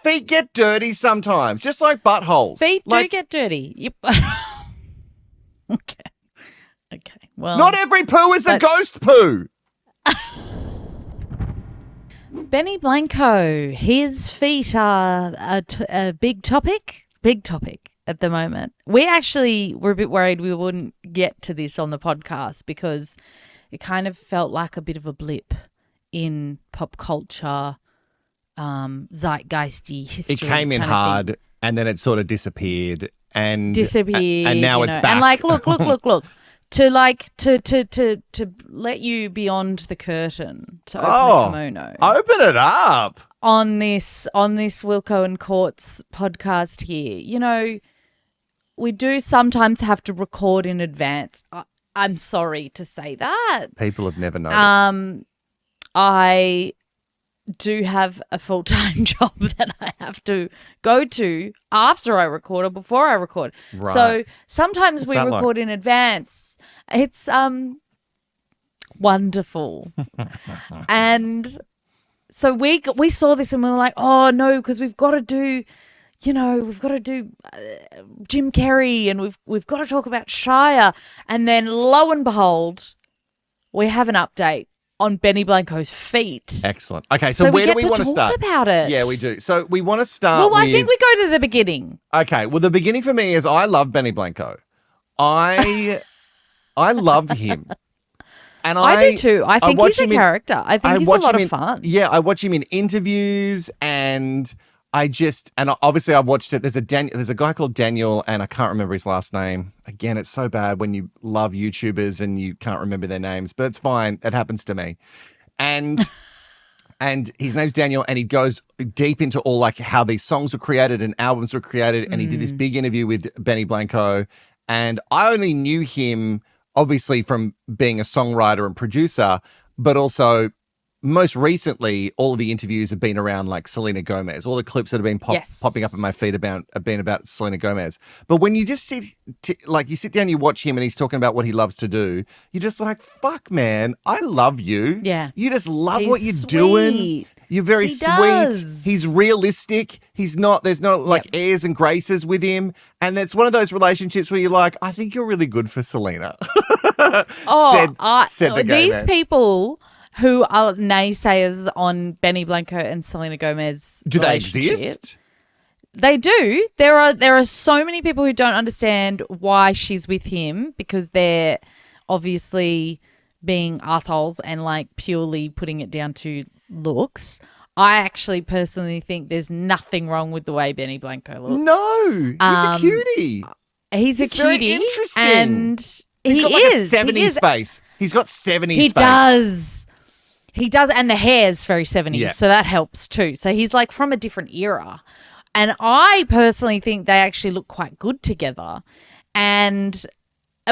feet get dirty sometimes, just like buttholes. Feet do get dirty. Yep. Okay. Well, not every poo is a ghost poo. Benny Blanco, his feet are a big topic at the moment. We actually were a bit worried we wouldn't get to this on the podcast because it kind of felt like a bit of a blip in pop culture, zeitgeisty history. It came in hard and then it sort of disappeared. And now it's back. And like, look. To let you beyond the curtain, to open the kimono. Open it up. On this Wilko Courts podcast here. You know, we do sometimes have to record in advance. I'm sorry to say that. People have never noticed. I do have a full-time job that I have to go to after I record or before I record. Right. So sometimes we record in advance. It's wonderful. And so we saw this and we were like, oh no, because we've got to do Jim Carrey and we've got to talk about Shire. And then lo and behold, we have an update on Benny Blanco's feet. Excellent. Okay, so where do we want to start? Talk about it. Yeah, we do. So we want to start I think we go to the beginning. Okay, well, the beginning for me is I love Benny Blanco. I love him. And I do too. I think he's a character. I think he's a lot of fun. Yeah, I watch him in interviews and obviously I've watched it. There's a guy called Daniel and I can't remember his last name. Again, it's so bad when you love YouTubers and you can't remember their names, but it's fine. It happens to me. And his name's Daniel and he goes deep into all like how these songs were created and albums were created. And he did this big interview with Benny Blanco. And I only knew him obviously from being a songwriter and producer, but also most recently, all of the interviews have been around like Selena Gomez. All the clips that have been popping up in my feed have been about Selena Gomez. But when you just sit down, you watch him and he's talking about what he loves to do, you're just like, fuck, man, I love you. Yeah. You just love what you're doing. You're very sweet. He's realistic. There's no airs and graces with him. And it's one of those relationships where you're like, I think you're really good for Selena. Said the gay man. People who are naysayers on Benny Blanco and Selena Gomez. Do they exist? They do. There are so many people who don't understand why she's with him because they're obviously being assholes and like purely putting it down to looks. I actually personally think there's nothing wrong with the way Benny Blanco looks. No, he's a cutie. He's a very cutie. interesting. And he's got like a 70s face. He's got 70s face. He does. He does, and the hair's very 70s, so that helps too. So he's like from a different era. And I personally think they actually look quite good together.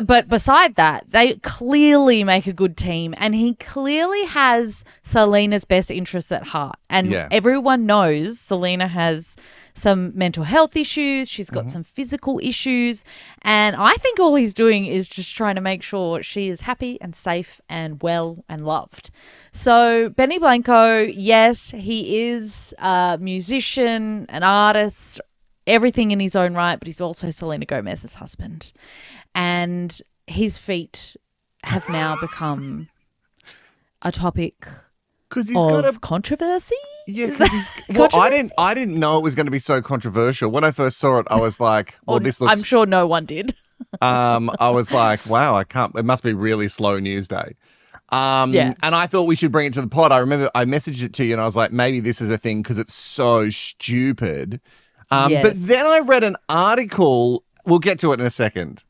But beside that, they clearly make a good team and he clearly has Selena's best interests at heart. And everyone knows Selena has some mental health issues. She's got some physical issues. And I think all he's doing is just trying to make sure she is happy and safe and well and loved. So Benny Blanco, yes, he is a musician, an artist, everything in his own right, but he's also Selena Gomez's husband. And his feet have now become a topic of controversy. Yeah, because I didn't know it was going to be so controversial. When I first saw it, I was like, "Well, this looks." I'm sure no one did. I was like, "Wow, I can't." It must be really slow news day. And I thought we should bring it to the pod. I remember I messaged it to you, and I was like, "Maybe this is a thing because it's so stupid." But then I read an article. We'll get to it in a second.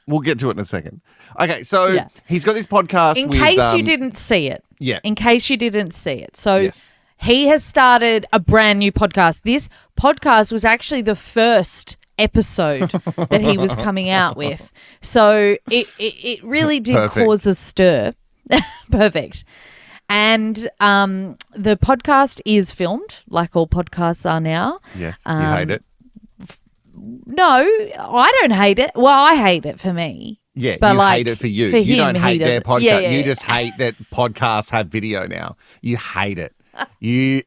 We'll get to it in a second. Okay, so he's got this podcast. In case you didn't see it. Yeah. In case you didn't see it. So he has started a brand new podcast. This podcast was actually the first episode that he was coming out with. So it really did cause a stir. Perfect. And the podcast is filmed, like all podcasts are now. Yes, you hate it. No, I don't hate it. Well, I hate it for me. Yeah, but you like, hate it for you. For you him, don't hate their podcast. Yeah. You just hate that podcasts have video now. You hate it.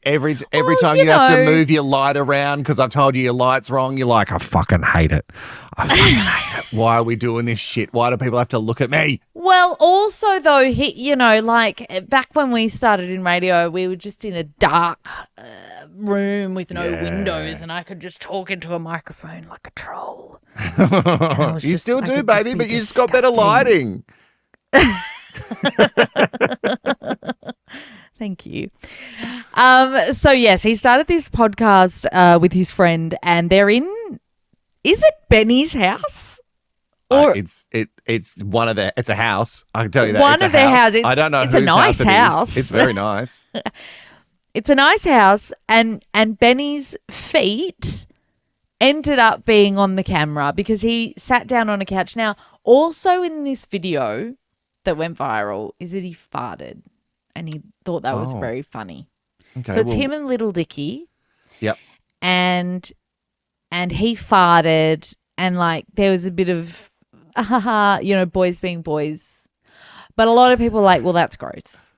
Every time you have to move your light around because I've told you your light's wrong, you're like, I fucking hate it. I fucking hate it. Why are we doing this shit? Why do people have to look at me? Well, also though, like back when we started in radio, we were just in a dark room with no windows, and I could just talk into a microphone like a troll. You still do, baby, but you just got better lighting. Thank you. So yes, he started this podcast with his friend, and they're in. Is it Benny's house? Or it's one of their. It's a house. I can tell you that one of their houses. I don't know. It's a nice house. It's very nice. It's a nice house, and Benny's feet ended up being on the camera because he sat down on a couch. Now, also in this video that went viral is that he farted, and he thought that was very funny. Okay, so it's him and Little Dicky. Yep. And he farted, and like there was a bit of boys being boys, but a lot of people are like, well, that's gross.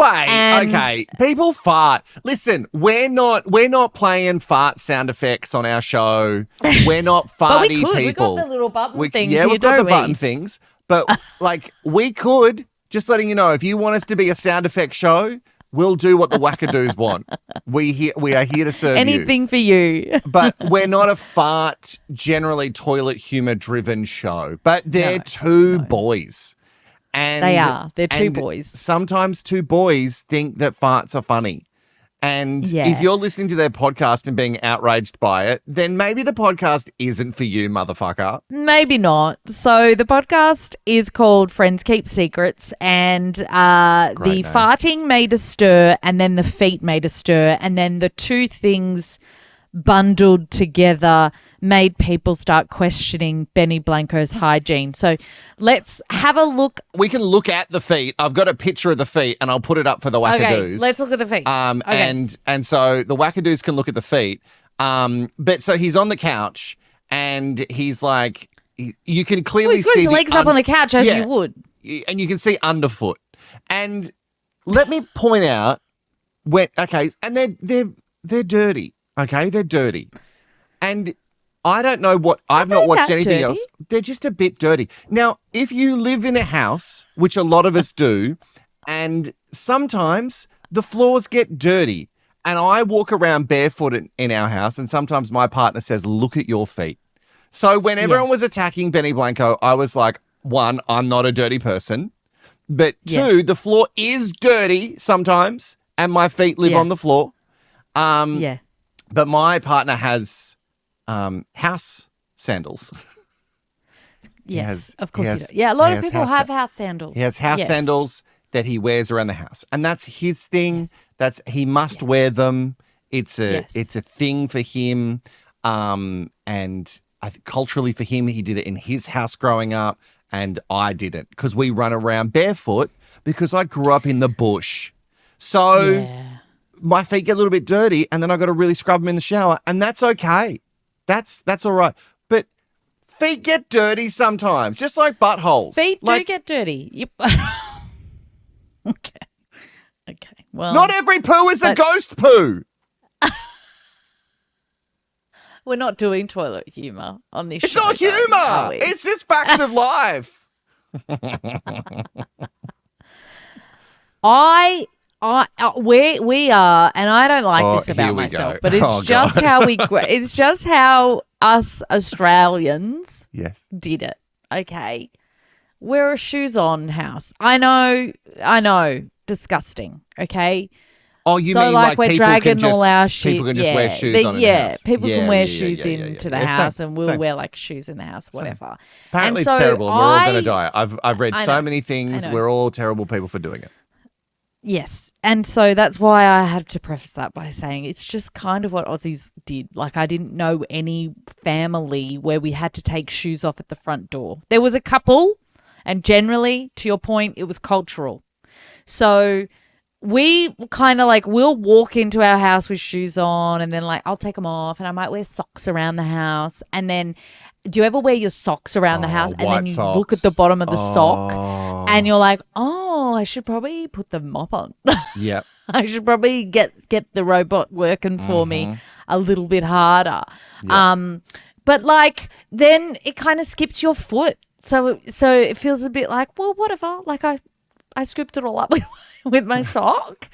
Okay. People fart. Listen, we're not playing fart sound effects on our show. We're not farty people. We got the little button things. Yeah, we've got the button things. But like we could, just letting you know, if you want us to be a sound effect show, we'll do what the wackadoos want. We are here to serve anything for you. But we're not a fart, generally toilet humor driven show. But they're two boys. And they are. They're two boys. Sometimes two boys think that farts are funny. And if you're listening to their podcast and being outraged by it, then maybe the podcast isn't for you, motherfucker. Maybe not. So the podcast is called Friends Keep Secrets, and the farting made a stir, and then the feet made a stir, and then the two things bundled together made people start questioning Benny Blanco's hygiene. So let's have a look. We can look at the feet. I've got a picture of the feet and I'll put it up for the wackadoos. Okay, let's look at the feet. And so the wackadoos can look at the feet. But so he's on the couch and he's like, you can clearly he's got see his legs up on the couch as you would. And you can see underfoot. And let me point out and they're dirty. Okay, they're dirty. And I don't know I've not watched anything else. They're just a bit dirty. Now, if you live in a house, which a lot of us do, and sometimes the floors get dirty, and I walk around barefoot in our house, and sometimes my partner says, look at your feet. So when everyone was attacking Benny Blanco, I was like, one, I'm not a dirty person. But two, the floor is dirty sometimes, and my feet live on the floor. But my partner has house sandals. Yes, of course he does. Yeah, a lot of people have house sandals. He has house sandals that he wears around the house. And that's his thing. He must wear them. It's a thing for him. And I think culturally for him, he did it in his house growing up, and I didn't because we run around barefoot because I grew up in the bush. So my feet get a little bit dirty, and then I got to really scrub them in the shower, and that's okay. That's all right. But feet get dirty sometimes, just like buttholes. Feet do get dirty. Yep. Okay. Well, not every poo is a ghost poo. We're not doing toilet humor on this show. It's not humor. It's just facts of life. We are, and I don't like this about myself, but it's just how it's just how us Australians did it. Okay. We're a shoes on house. I know. Disgusting. Okay. Oh, you mean like we're dragging all our shit? People can just wear shoes on in the house. People can wear shoes into the house, and we'll wear like shoes in the house, whatever. Apparently, it's terrible. And we're all going to die. I've read so many things. We're all terrible people for doing it. Yes. And so that's why I have to preface that by saying it's just kind of what Aussies did. Like, I didn't know any family where we had to take shoes off at the front door. There was a couple, and generally, to your point, it was cultural. So we kind of like, we'll walk into our house with shoes on, and then like I'll take them off, and I might wear socks around the house. And then do you ever wear your socks around the house and then you look at the bottom of the sock and you're like, oh, I should probably put the mop on. Yep. I should probably get the robot working for me a little bit harder. Yep. But like then it kind of skips your foot. So it feels a bit like, well, whatever. Like I scooped it all up with my sock.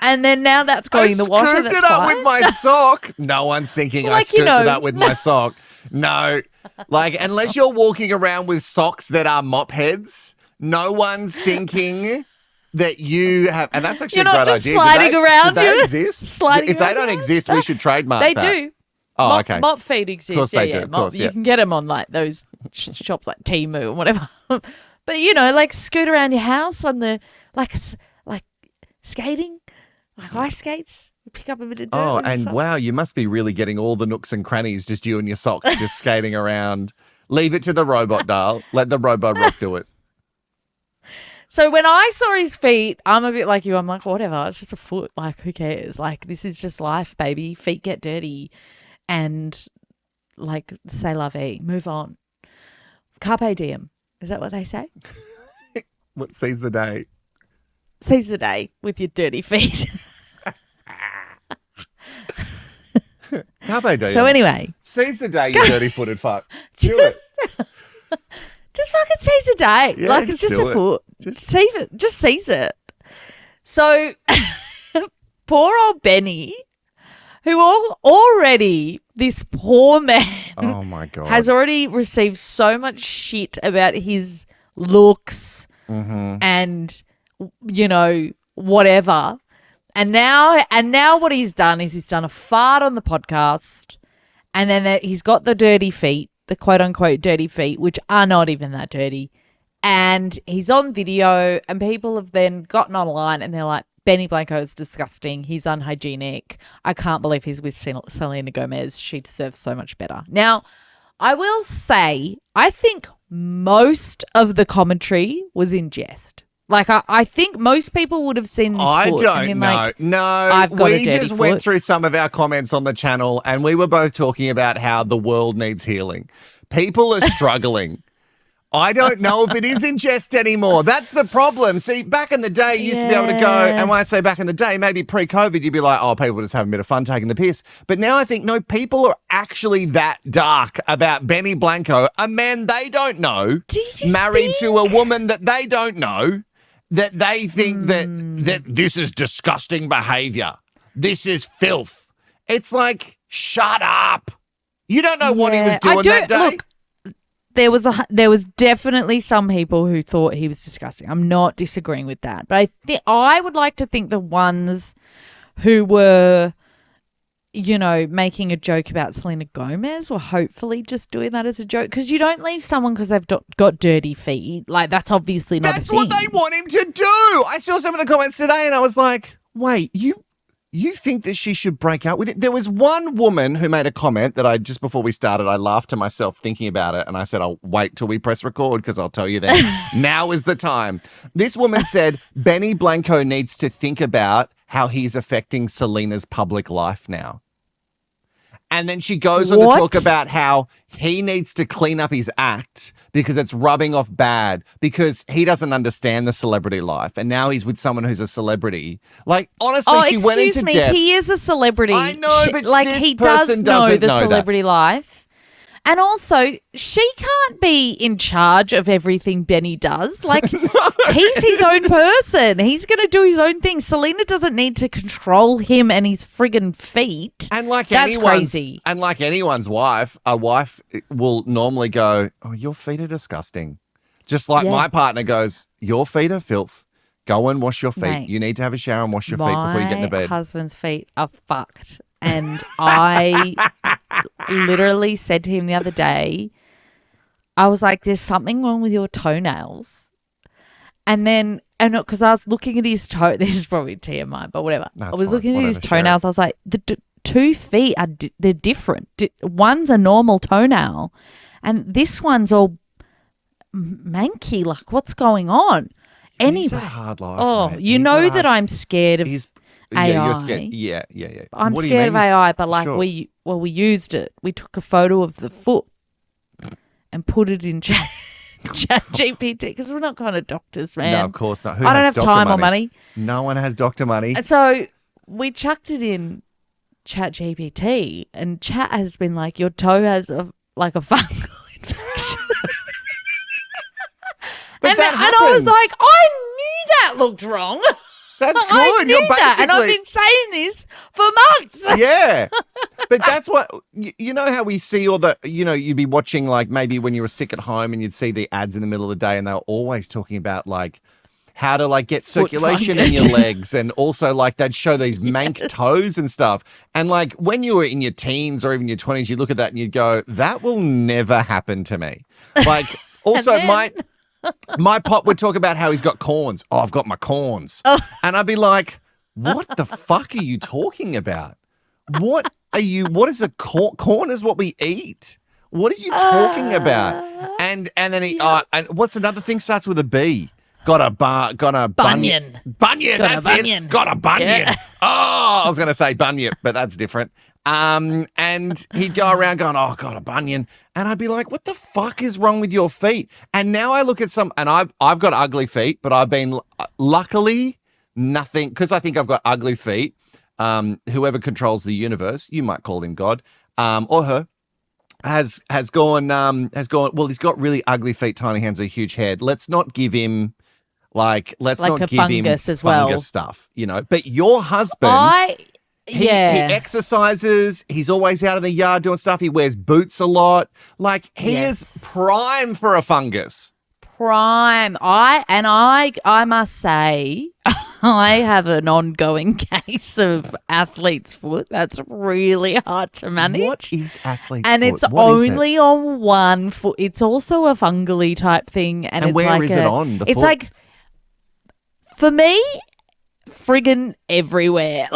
And then now that's going in the washer. I scooped it up with my sock. No one's thinking I scooped it up with my sock. No. Like, unless you're walking around with socks that are mop heads, no one's thinking that you have. And that's actually you're a great not just idea. sliding around. Do they exist? Sliding if they don't exist, we should trademark they that. They do. Oh, okay. Mop feet exist. Of course they do. Of course, You can get them on like those shops like Temu or whatever. But, like scoot around your house on the, like skating, like ice skates. Pick up a bit of dirt. Oh, and wow, you must be really getting all the nooks and crannies, just you and your socks, just skating around. Leave it to the robot, Dale. Let the robot rock do it. So when I saw his feet, I'm a bit like you. I'm like, whatever. It's just a foot. Like, who cares? Like, this is just life, baby. Feet get dirty. And, like, say la vie. Move on. Carpe diem. Is that what they say? What, seize the day? Seize the day with your dirty feet. Carpe diem. So anyway. Seize the day, you dirty-footed fuck. Do it. Just fucking seize the day. Yeah, like, it's just a foot. Just seize it. So, poor old Benny, who already, this poor man, oh my God, has already received so much shit about his looks and, whatever. And now what he's done is he's done a fart on the podcast, and then he's got the dirty feet, the quote-unquote dirty feet, which are not even that dirty. And he's on video, and people have then gotten online and they're like, Benny Blanco is disgusting. He's unhygienic. I can't believe he's with Selena Gomez. She deserves so much better. Now, I will say, I think most of the commentary was in jest. Like, I think most people would have seen this I foot. don't know. Like, no, we just foot. went through some of our comments on the channel and we were both talking about how the world needs healing. People are struggling. I don't know if it is in jest anymore. That's the problem. See, back in the day, you used to be able to go, and when I say back in the day, maybe pre-COVID, you'd be like, oh, people just having a bit of fun taking the piss. But now I think, no, people are actually that dark about Benny Blanco, a man they don't know, married to a woman that they don't know, that they think that this is disgusting behavior. This is filth. It's like, shut up. You don't know what he was doing that day. Look, there was definitely some people who thought he was disgusting. I'm not disagreeing with that. But I would like to think the ones who were, making a joke about Selena Gomez were hopefully just doing that as a joke. Because you don't leave someone because they've got dirty feet. Like, that's obviously not a thing. That's what they want him to do. I saw some of the comments today and I was like, wait, you think that she should break up with it? There was one woman who made a comment that just before we started, I laughed to myself thinking about it. And I said, I'll wait till we press record because I'll tell you then. Now is the time. This woman said, Benny Blanco needs to think about how he's affecting Selena's public life now. And then she goes on to talk about how he needs to clean up his act because it's rubbing off bad because he doesn't understand the celebrity life. And now he's with someone who's a celebrity. Like, honestly, she went into depth. Excuse me, he is a celebrity. I know, but he does know the celebrity life. And also, she can't be in charge of everything Benny does. Like, he's his own person. He's going to do his own thing. Selena doesn't need to control him and his friggin' feet. And like that's crazy. And like anyone's wife, a wife will normally go, oh, your feet are disgusting. Just like my partner goes, your feet are filth. Go and wash your feet. Mate, you need to have a shower and wash your feet before you get into bed. My husband's feet are fucked. And I literally said to him the other day, I was like, there's something wrong with your toenails. And then, because I was looking at his toe, this is probably TMI, but whatever. I was looking at his toenails. I was like, the 2 feet, they're different. One's a normal toenail and this one's all manky. Like, what's going on? Anyway. He's had a hard life. Oh, mate. you know that I'm scared of AI. Yeah, you're scared. Yeah. I'm scared of AI, but like we sure. we used it. We took a photo of the foot and put it in chat ChatGPT because we're not kind of doctors, man. No, of course not. I don't have time or money. No one has doctor money. And so we chucked it in ChatGPT, and Chat has been like, your toe has a fungal infection. and I was like, I knew that looked wrong. That's good. I knew You're basically that, and I've been saying this for months. Yeah. But that's what, you know how we see all the, you'd be watching like maybe when you were sick at home and you'd see the ads in the middle of the day and they were always talking about like how to like get circulation in your legs, and also like they'd show these mank toes and stuff. And like when you were in your teens or even your 20s, you look at that and you'd go, that will never happen to me. Like also my pop would talk about how he's got corns. Oh, I've got my corns. Oh. And I'd be like, what the fuck are you talking about? What is a corn? Corn is what we eat. What are you talking about? And then and what's another thing starts with a B? Got a bunion. Bunion, that's it. Got a bunion. Yeah. Oh, I was going to say bunyip, but that's different. And he'd go around going, oh, got a bunion. And I'd be like, what the fuck is wrong with your feet? And now I look at and I've got ugly feet, but I've been luckily nothing, because I think I've got ugly feet. Whoever controls the universe, you might call him God, or her, has gone, well, he's got really ugly feet, tiny hands, a huge head. Let's not give him let's not give him as well. Fungus stuff, But your husband, he exercises. He's always out in the yard doing stuff. He wears boots a lot. Like he is prime for a fungus. Prime. I must say, I have an ongoing case of athlete's foot. That's really hard to manage. What is athlete's and foot? It's only on one foot. It's also a fungally type thing. And it's where is it on the foot? It's like, for me, friggin' everywhere.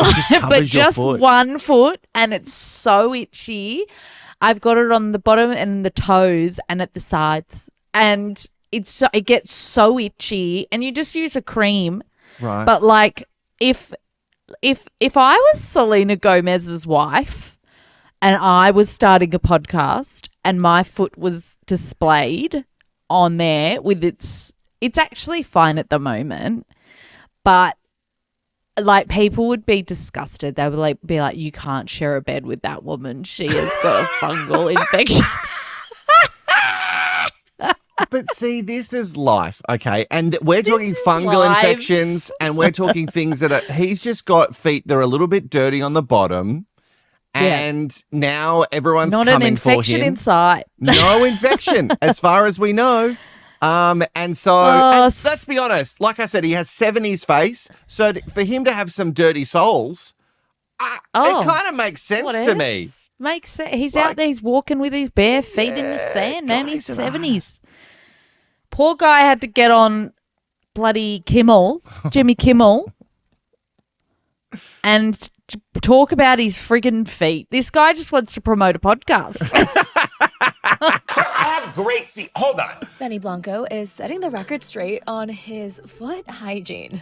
But just one foot, and it's so itchy. I've got it on the bottom and the toes and at the sides. And it gets so itchy, and you just use a cream. Right. But like if I was Selena Gomez's wife and I was starting a podcast and my foot was displayed on there with it's actually fine at the moment, but like people would be disgusted. They would be like, you can't share a bed with that woman. She has got a fungal infection. But see, this is life, okay? And we're talking fungal infections, and we're talking things he's just got feet that are a little bit dirty on the bottom, and now everyone's coming for him. Not an infection inside. No infection, as far as we know. And so, let's be honest, like I said, he has 70s face, so for him to have some dirty soles, it kind of makes sense to me. Makes sense. He's out there, he's walking with his bare feet in the sand, man. He's 70s. Poor guy had to get on bloody Kimmel, Jimmy Kimmel, and talk about his friggin' feet. This guy just wants to promote a podcast. I have great feet. Hold on. Benny Blanco is setting the record straight on his foot hygiene.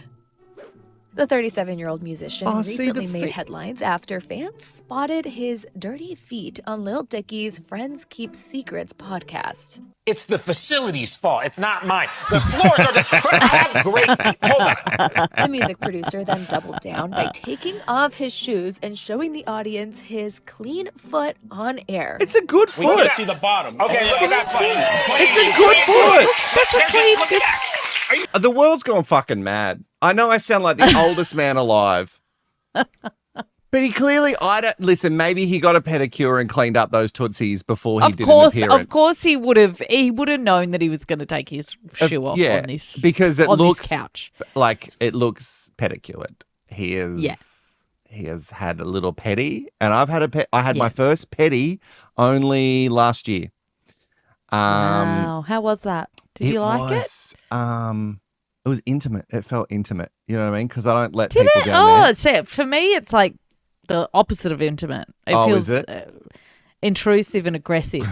The 37-year-old musician recently made headlines after fans spotted his dirty feet on Little Dicky's Friends Keep Secrets podcast. It's the facility's fault. It's not mine. The floors are I have great feet. Hold on. The music producer then doubled down by taking off his shoes and showing the audience his clean foot on air. It's a good foot. We can't see the bottom. Okay, it's a good foot. That's a clean foot. The world's gone fucking mad. I know I sound like the oldest man alive. But he clearly, listen, maybe he got a pedicure and cleaned up those tootsies before he did an appearance. Of course he would have known that he was going to take his shoe off on this because it looks couch. Like it looks pedicured. He has had a little pedi, and I've had I had my first pedi only last year. Wow. How was that? Did you like it? It was intimate. It felt intimate. You know what I mean? Because I don't let people down there. So for me, it's like the opposite of intimate. It feels intrusive and aggressive.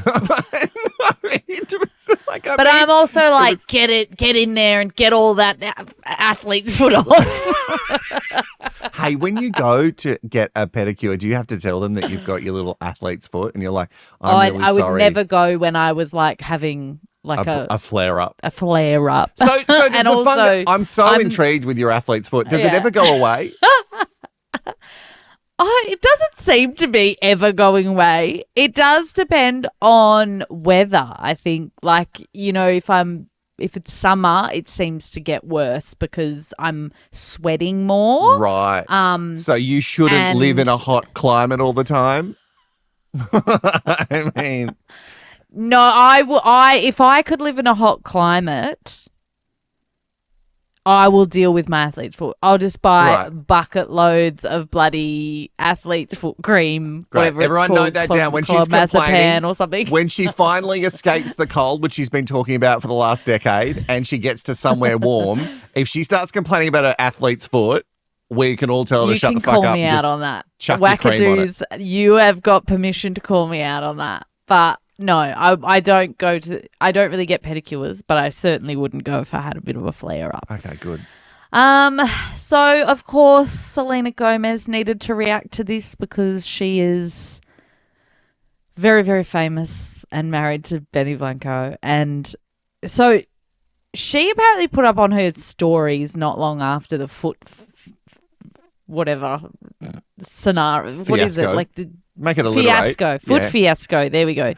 But I'm also like, get in there and get all that athlete's foot off. Hey, when you go to get a pedicure, do you have to tell them that you've got your little athlete's foot and you're like, I'm really sorry? I would never go when I was like having like a flare up. A flare up. So does and the also, I'm so intrigued with your athlete's foot. Does it ever go away? It doesn't seem to be ever going away. It does depend on weather, I think. Like, you know, if it's summer, it seems to get worse because I'm sweating more. Right. So you shouldn't live in a hot climate all the time. I mean, no, if I could live in a hot climate, I will deal with my athlete's foot. I'll just buy bucket loads of bloody athlete's foot cream, whatever Everyone it's called. note that down. When she's complaining or something. When she finally escapes the cold, which she's been talking about for the last decade, and she gets to somewhere warm, if she starts complaining about her athlete's foot, we can all tell her to shut the fuck up. You can call me out on that. Chuck your cream on it. You have got permission to call me out on that. But no, I don't really get pedicures, but I certainly wouldn't go if I had a bit of a flare up. Okay, good. So of course Selena Gomez needed to react to this because she is very, very famous and married to Benny Blanco. And so she apparently put up on her stories not long after the foot whatever scenario. What is it? Like the Make it a fiasco. Foot fiasco. There we go.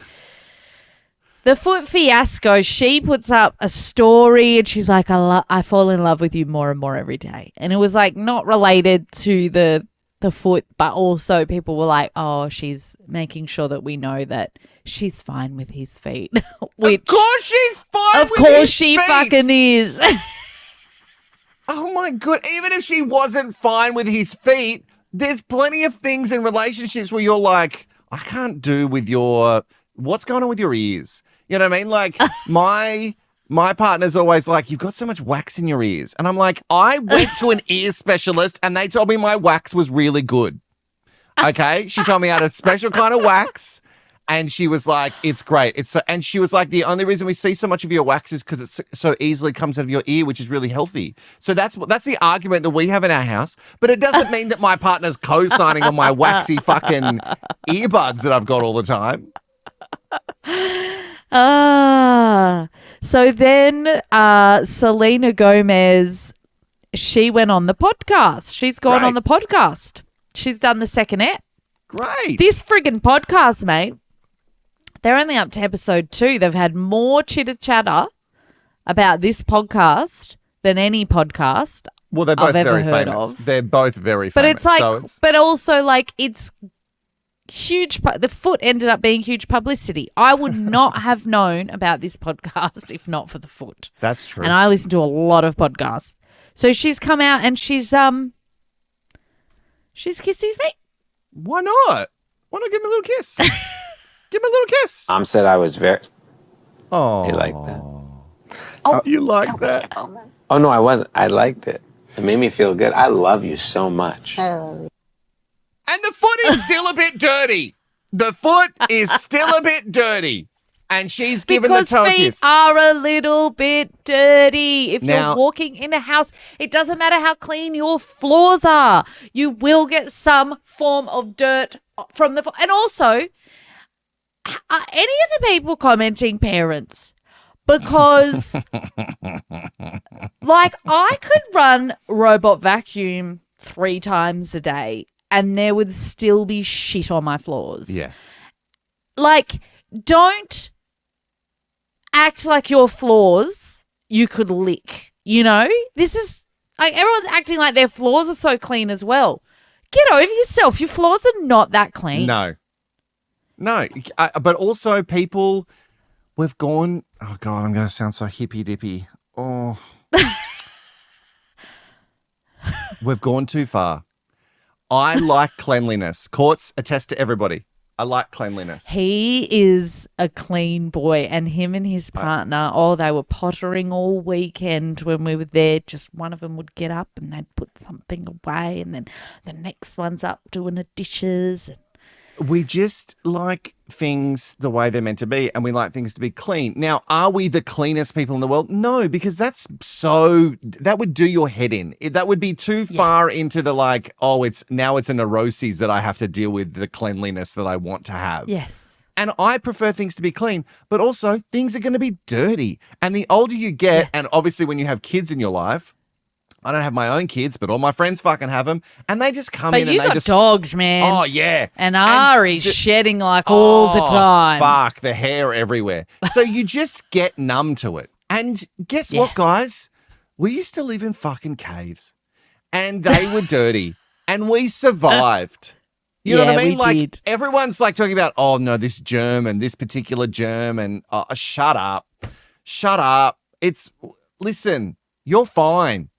The foot fiasco, she puts up a story and she's like, I fall in love with you more and more every day. And it was like not related to the foot, but also people were like, oh, she's making sure that we know that she's fine with his feet. Which, of course she's fine with his feet. Of course she fucking is. Oh my God. Even if she wasn't fine with his feet, there's plenty of things in relationships where you're like, I can't do with what's going on with your ears? You know what I mean? Like my partner's always like, you've got so much wax in your ears. And I'm like, I went to an ear specialist and they told me my wax was really good. Okay. She told me I had a special kind of wax. And she was like, it's great. And she was like, the only reason we see so much of your wax is because it so easily comes out of your ear, which is really healthy. So that's the argument that we have in our house. But it doesn't mean that my partner's co-signing on my waxy fucking earbuds that I've got all the time. So then Selena Gomez, she went on the podcast. She's gone on the podcast. She's done the second ep. Great. This friggin' podcast, mate. They're only up to episode 2. They've had more chitter-chatter about this podcast than any podcast well, they're both I've ever very heard famous. of. They're both very famous. But it's like, but also like it's huge. The foot ended up being huge publicity. I would not have known about this podcast if not for the foot. That's true. And I listen to a lot of podcasts. So she's come out and she's kissed his feet. Why not? Why not give him a little kiss? Give him a little kiss. Mom said I was very... Oh. You like that? Oh, you like that? Oh, no, I wasn't. I liked it. It made me feel good. I love you so much. I love you. And the foot is still a bit dirty. The foot is still a bit dirty. And she's given the toe kiss. Because feet are a little bit dirty. If you're walking in a house, it doesn't matter how clean your floors are. You will get some form of dirt from the floor. And also, are any of the people commenting parents? Because, like, I could run robot vacuum 3 times a day and there would still be shit on my floors. Yeah. Like, don't act like your floors you could lick, you know? This is, like, everyone's acting like their floors are so clean as well. Get over yourself. Your floors are not that clean. No. But also people, we've gone, oh God, I'm going to sound so hippy-dippy. Oh. We've gone too far. I like cleanliness. Courts attest to everybody. I like cleanliness. He is a clean boy, and him and his partner, they were pottering all weekend when we were there. Just one of them would get up and they'd put something away, and then the next one's up doing the dishes. We just like things the way they're meant to be, and we like things to be clean. Now, are we the cleanest people in the world? No, because that would do your head in. That would be too far into the it's a neuroses that I have to deal with the cleanliness that I want to have. Yes. And I prefer things to be clean, but also things are going to be dirty. And the older you get, and obviously when you have kids in your life, I don't have my own kids, but all my friends fucking have them, and they just come in and they got just dogs, man. Oh yeah, and Ari's shedding like all the time. Fuck, the hair everywhere. So you just get numb to it. And guess what, guys? We used to live in fucking caves, and they were dirty, and we survived. You know what I mean? We did. Everyone's like talking about, oh no, this germ and this particular germ, and shut up. Listen, you're fine.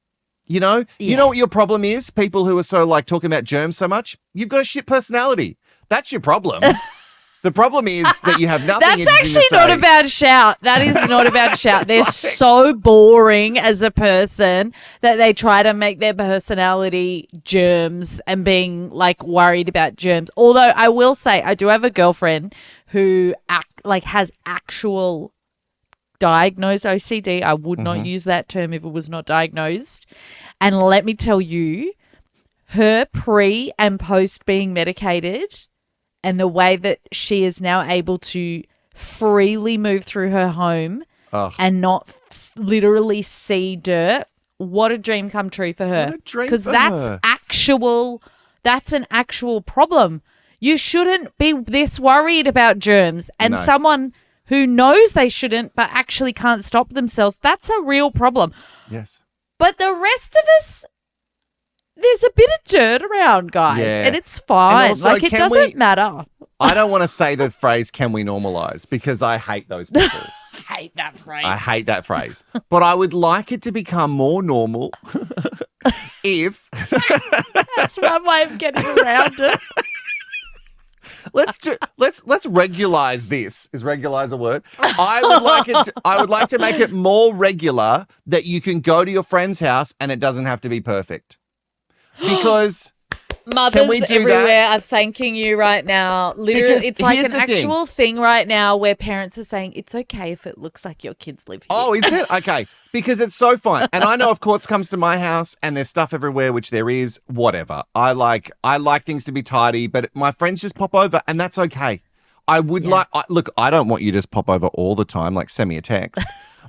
You know what your problem is? People who are so like talking about germs so much, you've got a shit personality. That's your problem. The problem is that you have nothing. That's actually not a bad shout. That is not a bad shout. They're so boring as a person that they try to make their personality germs and being like worried about germs. Although I will say I do have a girlfriend who has actual diagnosed OCD. I would not use that term if it was not diagnosed. And let me tell you, her pre and post being medicated and the way that she is now able to freely move through her home and not literally see dirt, what a dream come true for her. Because that's an actual problem. You shouldn't be this worried about germs. And someone who knows they shouldn't but actually can't stop themselves, that's a real problem. Yes. But the rest of us, there's a bit of dirt around, guys, and it's fine. And also, it doesn't matter. I don't want to say the phrase, can we normalize? Because I hate those people. I hate that phrase. I hate that phrase. But I would like it to become more normal if... That's one way of getting around it. Let's regularize this. Is regularize a word? I would like to make it more regular that you can go to your friend's house and it doesn't have to be perfect. Because mothers everywhere are thanking you right now. Literally, because it's like an actual thing right now where parents are saying it's okay if it looks like your kids live here. Oh, is it? Okay. Because it's so fun. And I know if Courts comes to my house and there's stuff everywhere, which there is, whatever. I like things to be tidy, but my friends just pop over and that's okay. I would look, I don't want you to just pop over all the time, like send me a text.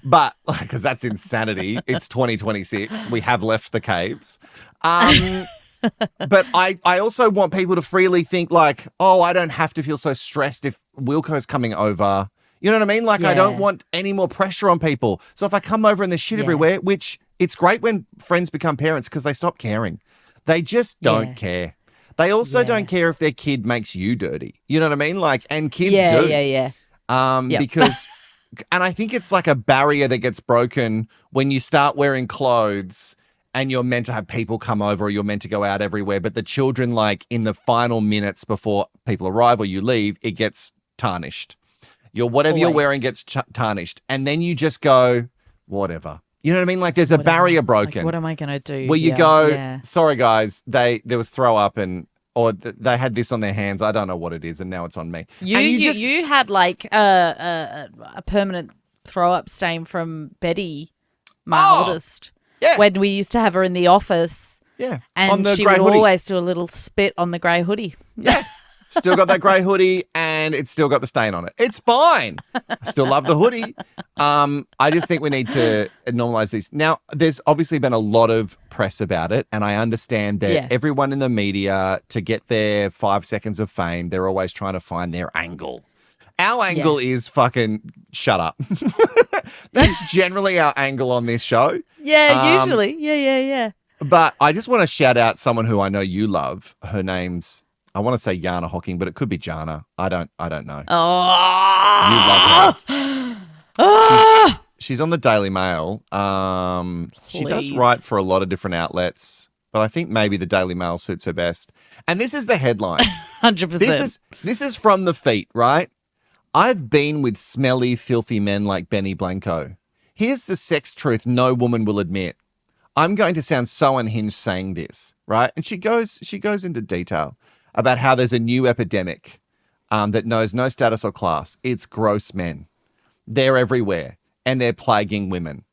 But, because that's insanity. It's 2026. We have left the caves. But I also want people to freely think like, oh, I don't have to feel so stressed if Wilko's coming over. You know what I mean? Like, I don't want any more pressure on people. So if I come over and there's shit everywhere, which it's great when friends become parents because they stop caring. They just don't care. They also don't care if their kid makes you dirty. You know what I mean? Like, and kids do. Because... And I think it's like a barrier that gets broken when you start wearing clothes and you're meant to have people come over or you're meant to go out everywhere. But the children, like in the final minutes before people arrive or you leave, it gets tarnished. Whatever you're wearing gets tarnished. And then you just go, whatever. You know what I mean? Like there's a barrier broken. Like, what am I going to do? Where you go, sorry guys, there was throw up or they had this on their hands. I don't know what it is, and now it's on me. You had like a permanent throw-up stain from Betty, my oldest. Yeah. When we used to have her in the office. Yeah. And she would always do a little spit on the grey hoodie. Yeah. Still got that grey hoodie and it's still got the stain on it. It's fine. I still love the hoodie. I just think we need to normalize this. Now, there's obviously been a lot of press about it, and I understand that everyone in the media, to get their 5 seconds of fame, they're always trying to find their angle. Our angle is fucking shut up. That's generally our angle on this show. Yeah, usually. Yeah. But I just want to shout out someone who I know you love. Her name's... I want to say Jana Hocking, but it could be Jana. I don't know. Oh, you love her. She's on the Daily Mail. She does write for a lot of different outlets, but I think maybe the Daily Mail suits her best. And this is the headline. 100%. This is from The Feet, right? I've been with smelly, filthy men like Benny Blanco. Here's the sex truth no woman will admit. I'm going to sound so unhinged saying this, right? And she goes into detail about how there's a new epidemic that knows no status or class. It's gross men. They're everywhere, and they're plaguing women.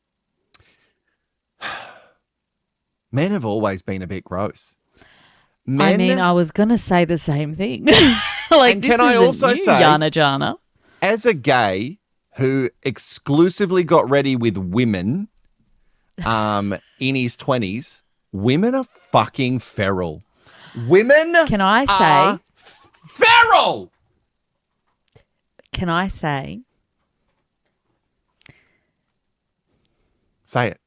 Men have always been a bit gross. I was going to say the same thing. Like, And this can I isn't also you, say, Yana Jana. as a gay who exclusively got ready with women in his 20s, women are fucking feral. Women Can I are say? feral. Can I say? Say it.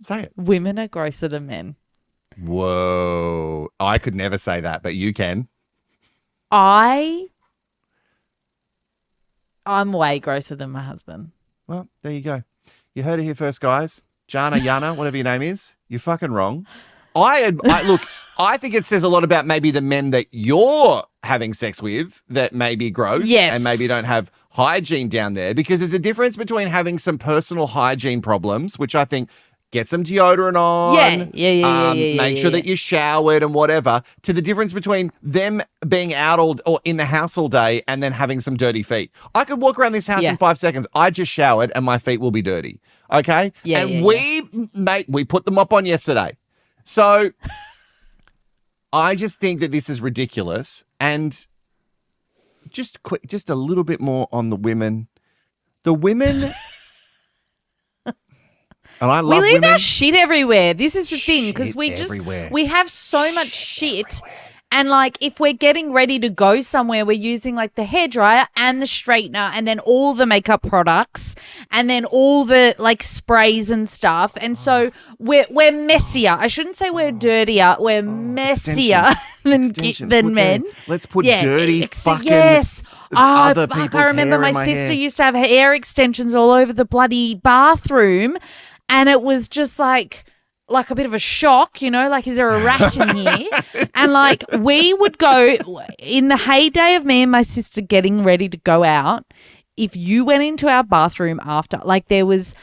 Say it. Women are grosser than men. Whoa. I could never say that, but you can. I'm way grosser than my husband. Well, there you go. You heard it here first, guys. Jana, Yana, whatever your name is, you're fucking wrong. Look, I think it says a lot about maybe the men that you're having sex with that may be gross and maybe don't have hygiene down there, because there's a difference between having some personal hygiene problems, which I think get some deodorant on, make sure that you're showered and whatever, to the difference between them being out or in the house all day and then having some dirty feet. I could walk around this house in 5 seconds. I just showered and my feet will be dirty. Okay? We put the mop on yesterday. So I just think that this is ridiculous. And just a little bit more on the women. The women... And I love we leave women. our shit everywhere. This is the thing, because everywhere. we have so much shit. And like, if we're getting ready to go somewhere, we're using like the hairdryer and the straightener and then all the makeup products and then all the like sprays and stuff. And so we're messier. I shouldn't say we're dirtier. We're messier than men. Let's put dirty fucking other people's I remember hair my in my sister hair. used to have hair extensions all over the bloody bathroom. And it was just like a bit of a shock, you know, like, is there a rat in here? And like, we would go in the heyday of me and my sister getting ready to go out. If you went into our bathroom after, like, there was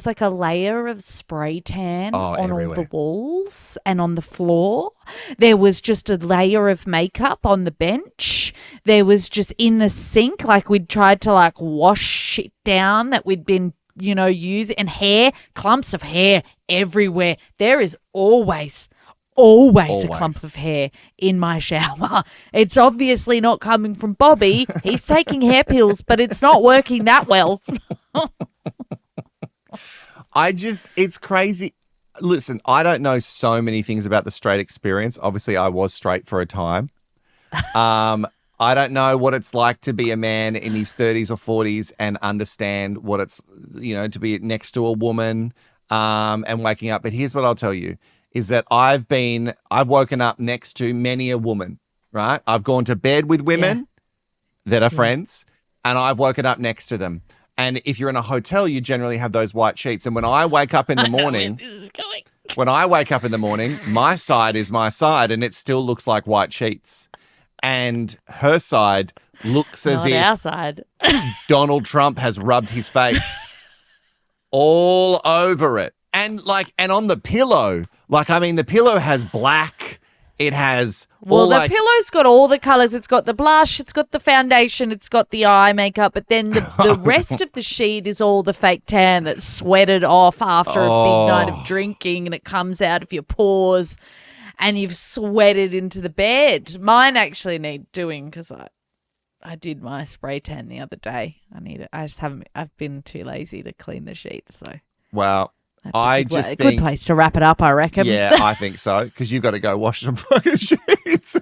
like a layer of spray tan on everywhere. all the walls and on the floor. There was just a layer of makeup on the bench. There was just in the sink, like, we'd tried to like wash shit down that we'd been, you know, and clumps of hair everywhere. There is always a clump of hair in my shower. It's obviously not coming from Bobby. He's taking hair pills, but it's not working that well. It's crazy. Listen, I don't know so many things about the straight experience. Obviously, I was straight for a time. I don't know what it's like to be a man in his 30s or 40s and understand what it's, you know, to be next to a woman and waking up. But here's what I'll tell you is that I've woken up next to many a woman, right? I've gone to bed with women that are friends, and I've woken up next to them. And if you're in a hotel, you generally have those white sheets. And when I wake up in the morning, my side is my side, and it still looks like white sheets. And her side looks as if our side. Donald Trump has rubbed his face all over it. And on the pillow, the pillow has black. It has the pillow's got all the colours. It's got the blush, it's got the foundation, it's got the eye makeup, but then the rest of the sheet is all the fake tan that's sweated off after a big night of drinking, and it comes out of your pores. And you've sweated into the bed. Mine actually need doing because I did my spray tan the other day. I need it. I just haven't. I've been too lazy to clean the sheets. So that's a good place to wrap it up, I reckon. Yeah, I think so, because you've got to go wash some fucking sheets.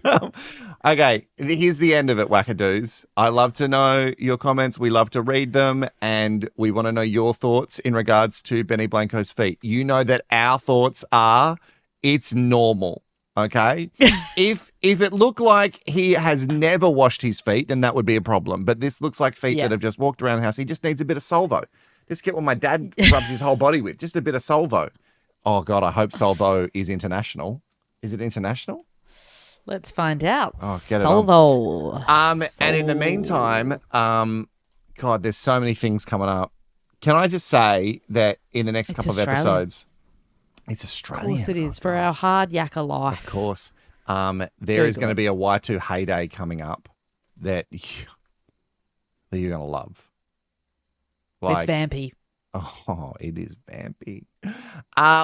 Okay, here's the end of it, wackadoos. I love to know your comments. We love to read them, and we want to know your thoughts in regards to Benny Blanco's feet. You know that our thoughts are it's normal. Okay. If it looked like he has never washed his feet, then that would be a problem. But this looks like feet that have just walked around the house. He just needs a bit of Solvo. Just get what my dad rubs his whole body with. Just a bit of Solvo. Oh God, I hope Solvo is international. Is it international? Let's find out. Oh, get it Solvo. And in the meantime, God, there's so many things coming up. Can I just say that in the next couple of episodes, it's Australian. Of course it is, for our hard yakka life. Of course. There is going to be a Y2 heyday coming up that you're going to love. It's vampy. Oh, it is vampy.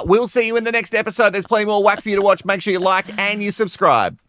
We'll see you in the next episode. There's plenty more whack for you to watch. Make sure you like and you subscribe.